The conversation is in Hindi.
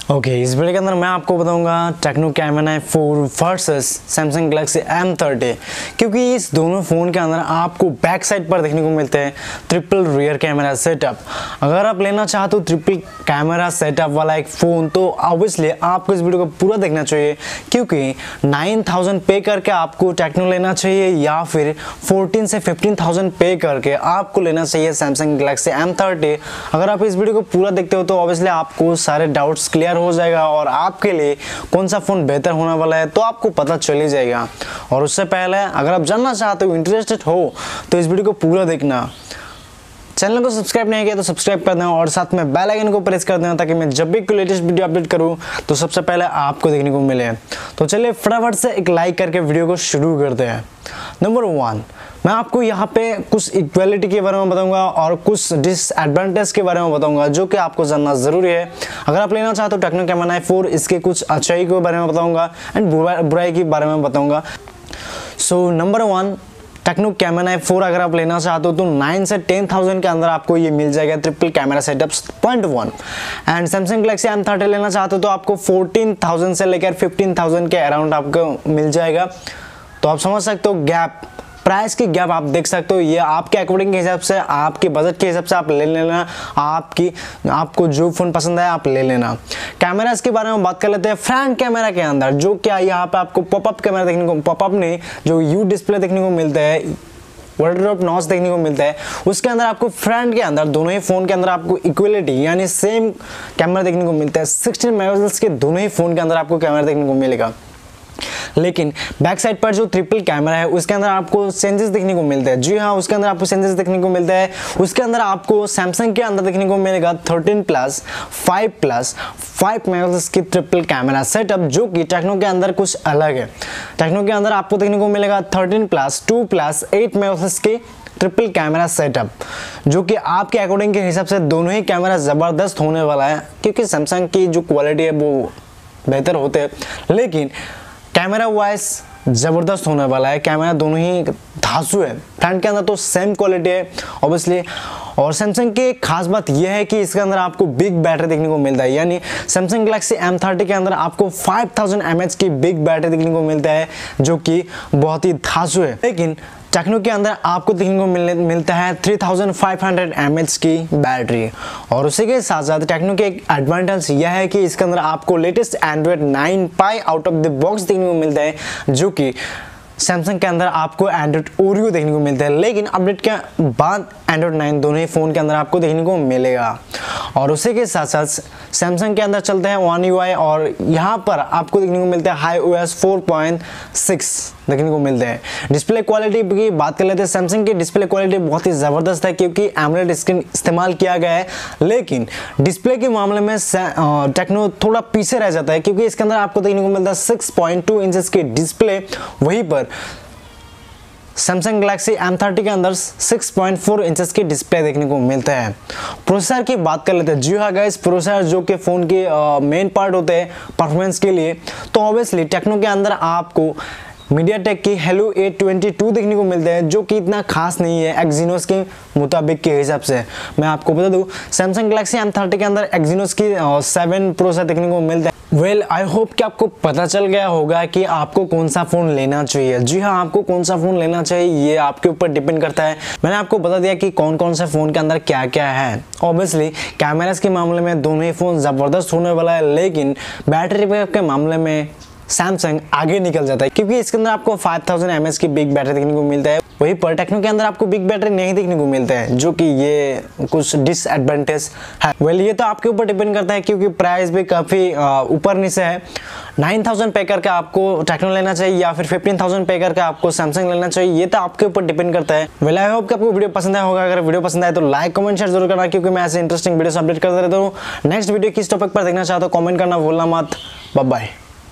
ओके, इस वीडियो के अंदर मैं आपको बताऊंगा techno caiman i4 versus Samsung Galaxy M30, क्योंकि इस दोनों फ़ोन के अंदर आपको बैक साइड पर देखने को मिलते हैं ट्रिपल रियर कैमरा सेटअप। अगर आप लेना चाहते हो ट्रिपल कैमरा सेटअप वाला एक फ़ोन तो ऑब्वियसली आपको इस वीडियो को पूरा देखना चाहिए, क्योंकि 9000 पे करके आपको टेक्नो लेना चाहिए या फिर 14 से 15,000 पे करके आपको लेना चाहिए सैमसंग गैलेक्सी M30। अगर आप इस वीडियो को पूरा देखते हो तो ऑब्वियसली आपको सारे डाउट्स क्लियर हो जाएगा और आपके लिए कौन सा फ़ोन बेहतर होने वाला है तो आपको पता चल ही जाएगा। और उससे पहले अगर आप जानना चाहते हो, इंटरेस्टेड हो, तो इस वीडियो को पूरा देखना। चैनल को सब्सक्राइब नहीं किया तो सब्सक्राइब कर देना और साथ में बेल आइकन को प्रेस कर देना ताकि मैं जब भी कोई लेटेस्ट वीडियो अपडेट करूं तो सबसे पहले आपको देखने को मिले। तो चलिए फटाफट से एक लाइक करके वीडियो को शुरू करते हैं। नंबर 1, मैं आपको यहाँ पे कुछ इक्वालिटी के बारे में बताऊंगा और कुछ डिसएडवांटेज के बारे में बताऊंगा जो कि आपको जानना ज़रूरी है। अगर आप लेना चाहते हो टेक्नो कैमन i4, इसके कुछ अच्छाई के बारे में बताऊंगा एंड बुराई के बारे में बताऊंगा। So number 1, techno caiman i4 अगर आप लेना चाहते हो तो 9 से 10,000 के अंदर आपको ये मिल जाएगा triple camera setup point 1। And Samsung Galaxy M30 लेना चाहते हो तो आपको 14,000 से लेकर 15,000 के अराउंड आपको मिल जाएगा। तो आप समझ सकते हो गैप, प्राइस की गैप आप देख सकते हो। ये आपके अकॉर्डिंग के हिसाब से, आपके बजट के हिसाब से आप ले लेना, आपको जो फोन पसंद है आप ले लेना। कैमरास के बारे में बात कर लेते हैं। फ्रंट कैमरा के अंदर जो क्या यहाँ पे आपको पॉपअप कैमरा देखने को, पॉपअप नहीं, जो यू डिस्प्ले देखने को मिलता है, वाटरड्रॉप नॉच देखने को मिलता है। उसके अंदर आपको फ्रंट के अंदर दोनों ही फोन के अंदर आपको इक्वलिटी यानी सेम कैमरा देखने को मिलता है। 16 मेगापिक्सल के दोनों ही फोन के अंदर आपको कैमरा देखने को मिलेगा। लेकिन बैक साइड पर जो ट्रिपल कैमरा है उसके अंदर आपको चेंजेस देखने को मिलते हैं। जी हाँ, उसके अंदर आपको चेंजेस देखने को मिलता है। उसके अंदर आपको सैमसंग के अंदर देखने को मिलेगा 13+, 5+, 5 मेगापिक्सल की ट्रिपल कैमरा सेटअप, जो कि टेक्नो के अंदर कुछ अलग है। टेक्नो के अंदर आपको देखने को मिलेगा 13+, 2+, 8 मेगापिक्सल की ट्रिपल कैमरा सेटअप, जो कि आपके अकॉर्डिंग के हिसाब से दोनों ही कैमरा ज़बरदस्त होने वाला है, क्योंकि सैमसंग की जो क्वालिटी है वो बेहतर होते हैं, लेकिन कैमरा वाइज ज़बरदस्त होने वाला है। कैमरा दोनों ही धांसू है। फ्रंट के अंदर तो सेम क्वालिटी है ऑब्वियसली। और सैमसंग की एक खास बात यह है कि इसके अंदर आपको बिग बैटरी देखने को मिलता है, यानी सैमसंग गैलेक्सी M30 के अंदर आपको 5000 mAh की बिग बैटरी देखने को मिलता है, जो कि बहुत ही धांसू है। लेकिन टेक्नो के अंदर आपको देखने को मिलता है 3500 mAh की बैटरी। और उसी के साथ साथ टेक्नो के एक एडवांटेज यह है कि इसके अंदर आपको latest Android 9 pi out of the box देखने को मिलता है, जो कि सैमसंग के अंदर आपको एंड्रॉयड ओरियो देखने को मिलता है, लेकिन अपडेट के बाद एंड्रॉयड 9 दोनों ही फ़ोन के अंदर आपको देखने को मिलेगा। और उसी के साथ साथ सैमसंग के अंदर चलते हैं One UI और यहाँ पर आपको देखने को मिलता है iOS 4.6 देखने को मिलते हैं। डिस्प्ले क्वालिटी की बात कर लेते हैं। सैमसंग की डिस्प्ले क्वालिटी बहुत ही ज़बरदस्त है, क्योंकि एमोलेड स्क्रीन इस्तेमाल किया गया है, लेकिन डिस्प्ले के मामले में टेक्नो थोड़ा पीछे रह जाता है, क्योंकि इसके अंदर आपको देखने को मिलता है 6.2 इंचेस की डिस्प्ले। वहीं पर सैमसंग गैलेक्सी M30 के अंदर 6.4 इंचेस की डिस्प्ले देखने को मिलता है। प्रोसेसर की बात कर लेते हैं। जी हाँ गाइस, प्रोसेसर जो कि फ़ोन के मेन पार्ट होते हैं परफॉर्मेंस के लिए, तो ऑब्वियसली टेक्नो के अंदर आपको मीडियाटेक की हेलो 822 देखने को मिलता है, जो कि इतना खास नहीं है एक्जीनोस के मुताबिक के हिसाब से। मैं आपको बता दूं, सैमसंग गैलेक्सी M30 के अंदर एक्जीनोस की 7 प्रोसेसर देखने को मिलता है। वेल, आई होप कि आपको पता चल गया होगा कि आपको कौन सा फ़ोन लेना चाहिए। जी हाँ, आपको कौन सा फ़ोन लेना चाहिए ये आपके ऊपर डिपेंड करता है। मैंने आपको बता दिया कि कौन कौन से फ़ोन के अंदर क्या क्या है। ऑब्वियसली कैमरास के मामले में दोनों ही फ़ोन ज़बरदस्त होने वाला है, लेकिन बैटरी बैकअप के मामले में सैमसंग आगे निकल जाता है, क्योंकि इसके अंदर आपको 5000 mAh की बिग बैटरी देखने को मिलता है। वहीं पर टेक्नो के अंदर आपको बिग बैटरी नहीं देखने को मिलता है, जो कि ये कुछ डिसएडवांटेज है। वेल, ये तो आपके ऊपर डिपेंड करता है, क्योंकि प्राइस भी काफ़ी ऊपर नीचे है। 9000 पे करके आपको टेक्नो लेना चाहिए या फिर 15,000 पे करके आपको सैमसंग लेना चाहिए, ये तो आपके ऊपर डिपेंड करता है। वेल, आई होप कि आपको वीडियो पसंद आया होगा। अगर वीडियो पसंद आए तो लाइक कमेंट शेयर जरूर करना, क्योंकि मैं ऐसे इंटरेस्टिंग वीडियो अपडेट करता रहता हूँ। नेक्स्ट वीडियो किस टॉपिक पर देखना चाहते हो कमेंट करना भूलना मत। Bye bye.